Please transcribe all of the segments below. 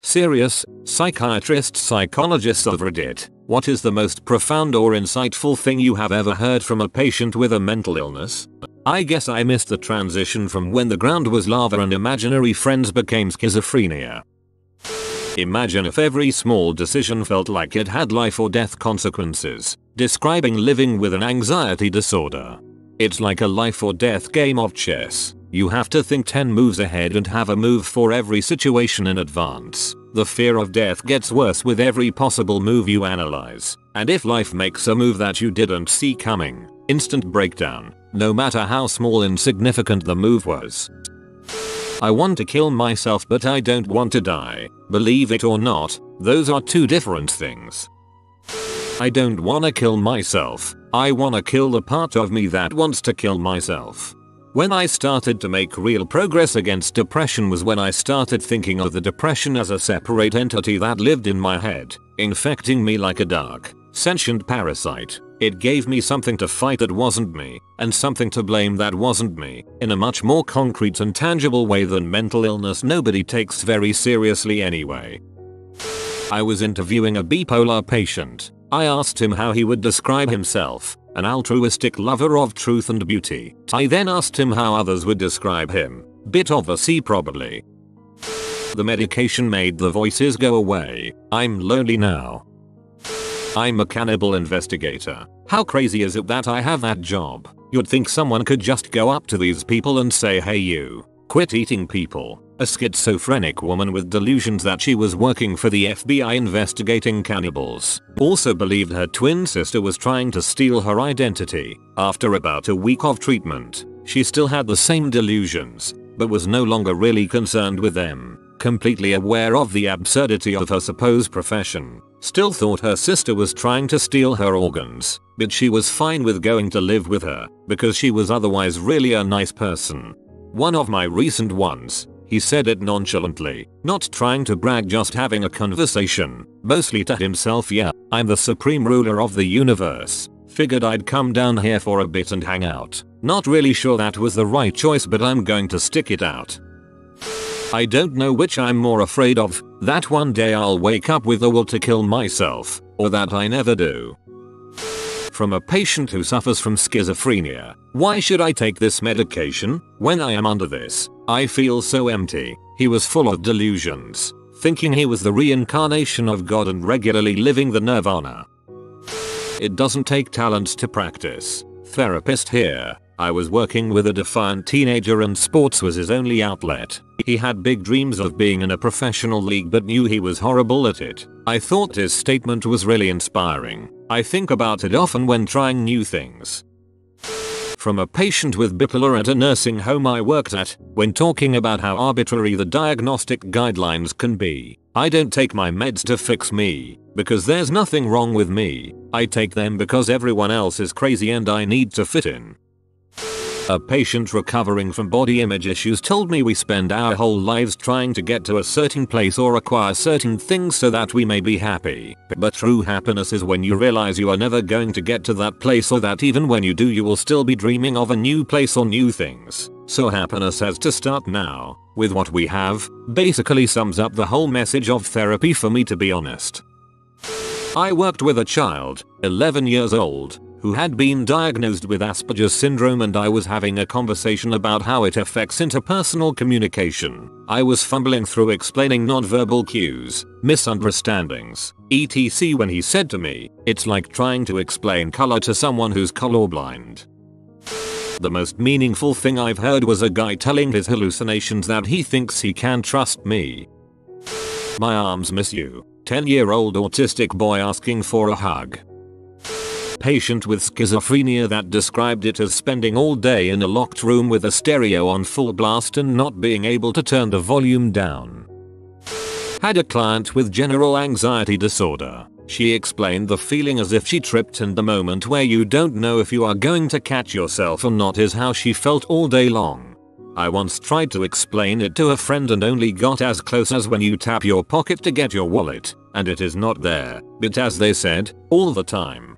Serious, psychiatrists, psychologists of Reddit, what is the most profound or insightful thing you have ever heard from a patient with a mental illness? I guess I missed the transition from when the ground was lava and imaginary friends became schizophrenia. Imagine if every small decision felt like it had life or death consequences, describing living with an anxiety disorder. It's like a life or death game of chess. You have to think 10 moves ahead and have a move for every situation in advance. The fear of death gets worse with every possible move you analyze. And if life makes a move that you didn't see coming, instant breakdown, no matter how small and insignificant the move was. I want to kill myself, but I don't want to die. Believe it or not, those are two different things. I don't want to kill myself. I want to kill the part of me that wants to kill myself. When I started to make real progress against depression was when I started thinking of the depression as a separate entity that lived in my head, infecting me like a dark, sentient parasite. It gave me something to fight that wasn't me, and something to blame that wasn't me, in a much more concrete and tangible way than mental illness nobody takes very seriously anyway. I was interviewing a bipolar patient. I asked him how he would describe himself, an altruistic lover of truth and beauty. I then asked him how others would describe him, bit of a C probably. The medication made the voices go away. I'm lonely now. I'm a cannibal investigator. How crazy is it that I have that job? You'd think someone could just go up to these people and say, hey you, quit eating people. A schizophrenic woman with delusions that she was working for the FBI investigating cannibals also believed her twin sister was trying to steal her identity. After about a week of treatment, she still had the same delusions, but was no longer really concerned with them, completely aware of the absurdity of her supposed profession. Still thought her sister was trying to steal her organs, but she was fine with going to live with her because she was otherwise really a nice person. One of my recent ones, he said it nonchalantly, not trying to brag, just having a conversation, mostly to himself. Yeah, I'm the supreme ruler of the universe. Figured I'd come down here for a bit and hang out. Not really sure that was the right choice, but I'm going to stick it out. I don't know which I'm more afraid of, that one day I'll wake up with the will to kill myself, or that I never do. From a patient who suffers from schizophrenia, why should I take this medication? When I am under this, I feel so empty. He was full of delusions, thinking he was the reincarnation of God and regularly living the nirvana. It doesn't take talent to practice. Therapist here. I was working with a defiant teenager and sports was his only outlet. He had big dreams of being in a professional league but knew he was horrible at it. I thought his statement was really inspiring. I think about it often when trying new things. From a patient with bipolar at a nursing home I worked at, when talking about how arbitrary the diagnostic guidelines can be. I don't take my meds to fix me, because there's nothing wrong with me. I take them because everyone else is crazy and I need to fit in. A patient recovering from body image issues told me we spend our whole lives trying to get to a certain place or acquire certain things so that we may be happy. But true happiness is when you realize you are never going to get to that place, or that even when you do you will still be dreaming of a new place or new things. So happiness has to start now, with what we have, basically sums up the whole message of therapy for me, to be honest. I worked with a child, 11 years old, who had been diagnosed with Asperger's syndrome, and I was having a conversation about how it affects interpersonal communication. I was fumbling through explaining nonverbal cues, misunderstandings, etc. when he said to me, it's like trying to explain color to someone who's colorblind. The most meaningful thing I've heard was a guy telling his hallucinations that he thinks he can trust me. My arms miss you. 10-year-old autistic boy asking for a hug. Patient with schizophrenia that described it as spending all day in a locked room with a stereo on full blast and not being able to turn the volume down. Had a client with general anxiety disorder. She explained the feeling as if she tripped, and the moment where you don't know if you are going to catch yourself or not is how she felt all day long. I once tried to explain it to a friend and only got as close as when you tap your pocket to get your wallet, and it is not there, but as they said, all the time.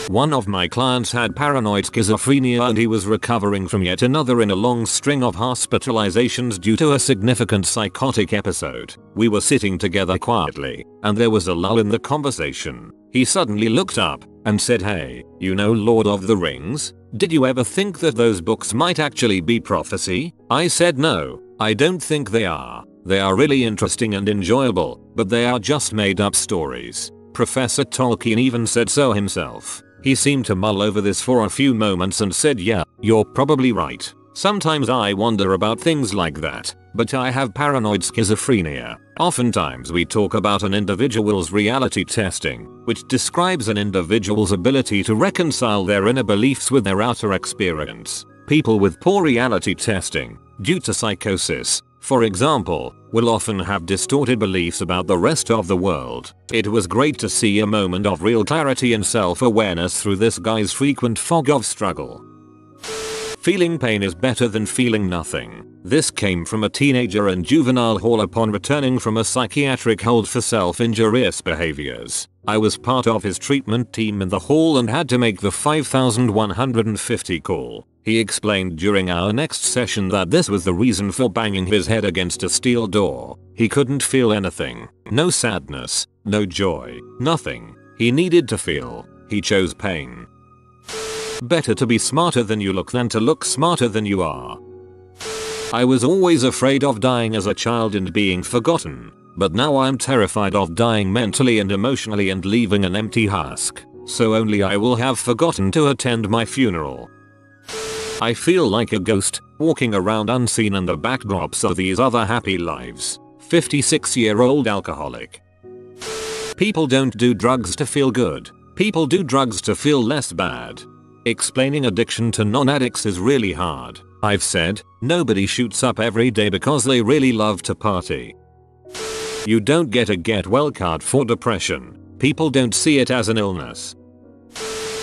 One of my clients had paranoid schizophrenia and he was recovering from yet another in a long string of hospitalizations due to a significant psychotic episode. We were sitting together quietly, and there was a lull in the conversation. He suddenly looked up and said, "Hey, you know Lord of the Rings? Did you ever think that those books might actually be prophecy?" I said, "No, I don't think they are. They are really interesting and enjoyable, but they are just made up stories. Professor Tolkien even said so himself." He seemed to mull over this for a few moments and said, "Yeah, you're probably right. Sometimes I wonder about things like that, but I have paranoid schizophrenia." Oftentimes we talk about an individual's reality testing, which describes an individual's ability to reconcile their inner beliefs with their outer experience. People with poor reality testing, due to psychosis, for example, will often have distorted beliefs about the rest of the world. It was great to see a moment of real clarity and self-awareness through this guy's frequent fog of struggle. Feeling pain is better than feeling nothing. This came from a teenager in juvenile hall upon returning from a psychiatric hold for self-injurious behaviors. I was part of his treatment team in the hall and had to make the 5150 call. He explained during our next session that this was the reason for banging his head against a steel door. He couldn't feel anything. No sadness, no joy, nothing. He needed to feel. He chose pain. Better to be smarter than you look than to look smarter than you are. I was always afraid of dying as a child and being forgotten, but now I'm terrified of dying mentally and emotionally and leaving an empty husk, so only I will have forgotten to attend my funeral. I feel like a ghost, walking around unseen in the backdrops of these other happy lives. 56-year-old alcoholic. People don't do drugs to feel good. People do drugs to feel less bad. Explaining addiction to non-addicts is really hard. I've said, nobody shoots up every day because they really love to party. You don't get a get well card for depression. People don't see it as an illness.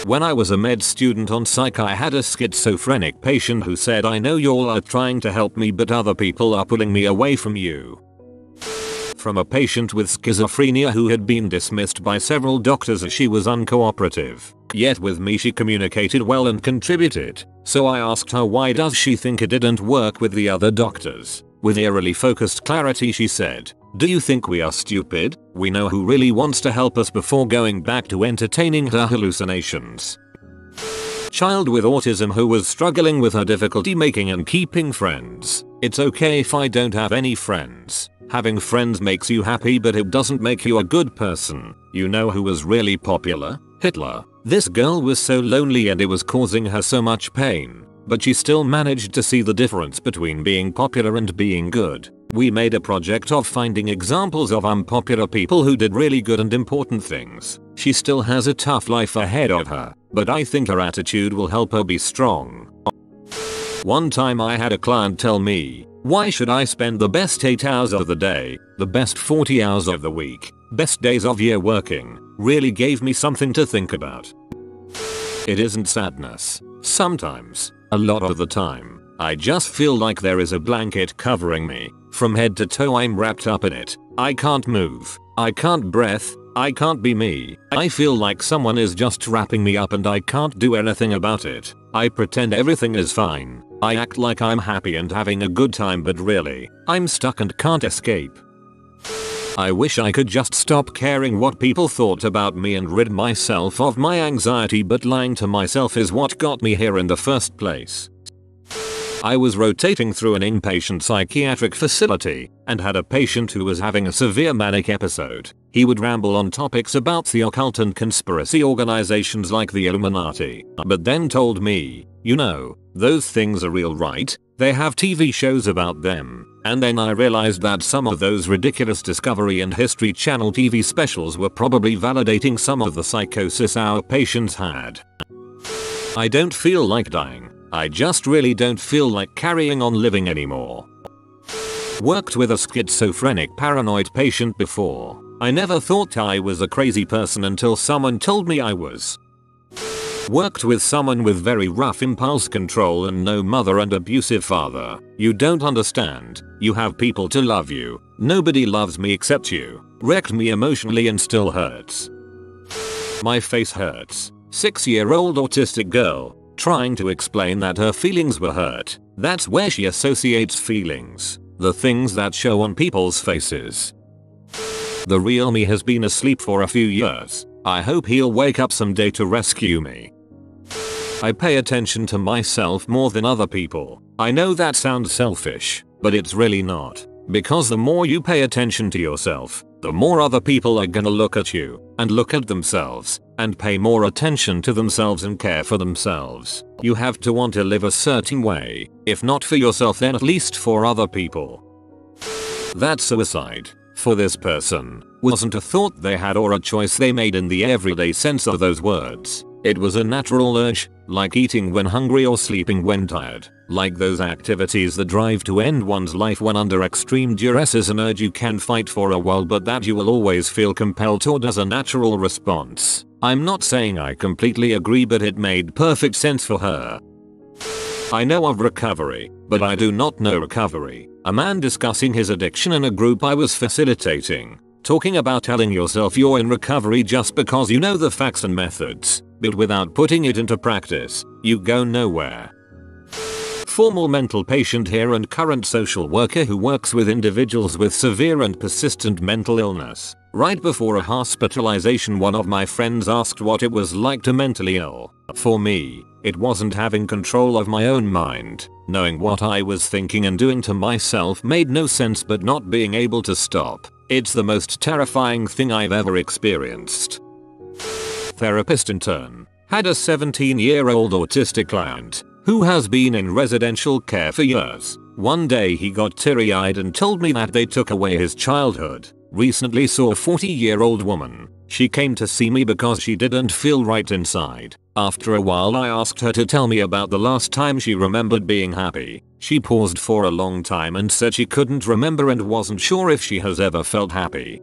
When I was a med student on psych, I had a schizophrenic patient who said, "I know y'all are trying to help me, but other people are pulling me away from you." From a patient with schizophrenia who had been dismissed by several doctors as she was uncooperative. Yet with me she communicated well and contributed, so I asked her why does she think it didn't work with the other doctors. With eerily focused clarity she said, "Do you think we are stupid? We know who really wants to help us before going back to entertaining her hallucinations." Child with autism who was struggling with her difficulty making and keeping friends. "It's okay if I don't have any friends. Having friends makes you happy, but it doesn't make you a good person." You know who was really popular? Hitler. This girl was so lonely and it was causing her so much pain, but she still managed to see the difference between being popular and being good. We made a project of finding examples of unpopular people who did really good and important things. She still has a tough life ahead of her, but I think her attitude will help her be strong. One time I had a client tell me, "Why should I spend the best 8 hours of the day, the best 40 hours of the week, best days of year working?" Really gave me something to think about. It isn't sadness. Sometimes, a lot of the time, I just feel like there is a blanket covering me. From head to toe I'm wrapped up in it. I can't move. I can't breathe. I can't be me. I feel like someone is just wrapping me up and I can't do anything about it. I pretend everything is fine. I act like I'm happy and having a good time, but really, I'm stuck and can't escape. I wish I could just stop caring what people thought about me and rid myself of my anxiety, but lying to myself is what got me here in the first place. I was rotating through an inpatient psychiatric facility and had a patient who was having a severe manic episode. He would ramble on topics about the occult and conspiracy organizations like the Illuminati, but then told me, "You know, those things are real, right? They have TV shows about them." And then I realized that some of those ridiculous Discovery and History Channel TV specials were probably validating some of the psychosis our patients had. I don't feel like dying. I just really don't feel like carrying on living anymore. Worked with a schizophrenic paranoid patient before. I never thought I was a crazy person until someone told me I was. Worked with someone with very rough impulse control and no mother and abusive father. You don't understand. You have people to love you. Nobody loves me except you. Wrecked me emotionally and still hurts. My face hurts. 6-year-old autistic girl, trying to explain that her feelings were hurt. That's where she associates feelings, the things that show on people's faces. The real me has been asleep for a few years. I hope he'll wake up someday to rescue me. I pay attention to myself more than other people. I know that sounds selfish, but it's really not. Because the more you pay attention to yourself, the more other people are gonna look at you, and look at themselves, and pay more attention to themselves and care for themselves. You have to want to live a certain way, if not for yourself then at least for other people. That suicide, for this person, wasn't a thought they had or a choice they made in the everyday sense of those words. It was a natural urge, like eating when hungry or sleeping when tired. Like those activities that drive to end one's life when under extreme duress is an urge you can fight for a while but that you will always feel compelled toward as a natural response. I'm not saying I completely agree but it made perfect sense for her. I know of recovery, but I do not know recovery. A man discussing his addiction in a group I was facilitating. Talking about telling yourself you're in recovery just because you know the facts and methods, but without putting it into practice, you go nowhere. Formal mental patient here and current social worker who works with individuals with severe and persistent mental illness. Right before a hospitalization, one of my friends asked what it was like to mentally ill. For me, it wasn't having control of my own mind. Knowing what I was thinking and doing to myself made no sense, but not being able to stop. It's the most terrifying thing I've ever experienced. Therapist intern had a 17-year-old autistic client who has been in residential care for years. One day he got teary-eyed and told me that they took away his childhood. Recently saw a 40-year-old woman. She came to see me because she didn't feel right inside. After a while I asked her to tell me about the last time she remembered being happy. She paused for a long time and said she couldn't remember and wasn't sure if she has ever felt happy.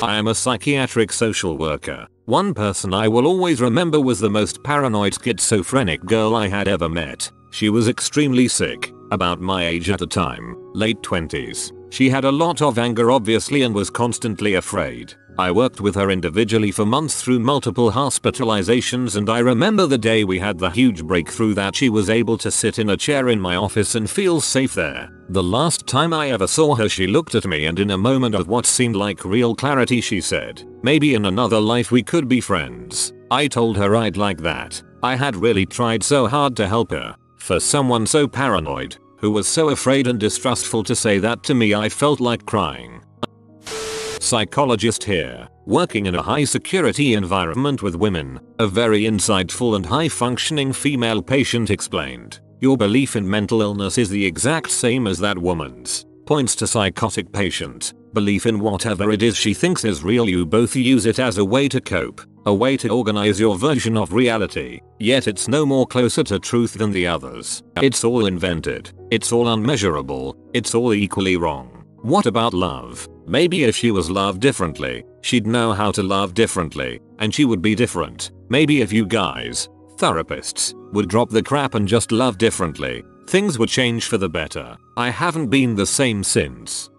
I am a psychiatric social worker. One person I will always remember was the most paranoid schizophrenic girl I had ever met. She was extremely sick, about my age at the time, late 20s. She had a lot of anger obviously and was constantly afraid. I worked with her individually for months through multiple hospitalizations, and I remember the day we had the huge breakthrough that she was able to sit in a chair in my office and feel safe there. The last time I ever saw her she looked at me and in a moment of what seemed like real clarity she said, "Maybe in another life we could be friends." I told her I'd like that. I had really tried so hard to help her. For someone so paranoid, who was so afraid and distrustful, to say that to me I felt like crying. Psychologist here, working in a high security environment with women. A very insightful and high functioning female patient explained, "Your belief in mental illness is the exact same as that woman's." Points to psychotic patient. Belief in whatever it is she thinks is real, you both use it as a way to cope, a way to organize your version of reality, yet it's no more closer to truth than the others. It's all invented, it's all unmeasurable, it's all equally wrong. What about love? Maybe if she was loved differently, she'd know how to love differently, and she would be different. Maybe if you guys, therapists, would drop the crap and just love differently, things would change for the better. I haven't been the same since.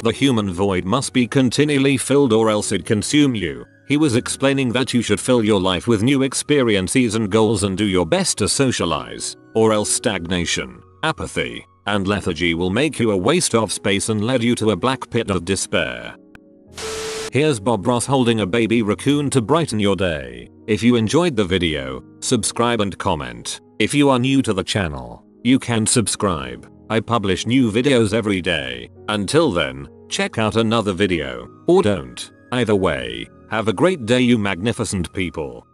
The human void must be continually filled or else it consume you. He was explaining that you should fill your life with new experiences and goals and do your best to socialize, or else stagnation, apathy, and lethargy will make you a waste of space and lead you to a black pit of despair. Here's Bob Ross holding a baby raccoon to brighten your day. If you enjoyed the video, subscribe and comment. If you are new to the channel, you can subscribe. I publish new videos every day. Until then, check out another video, or don't. Either way, have a great day you magnificent people.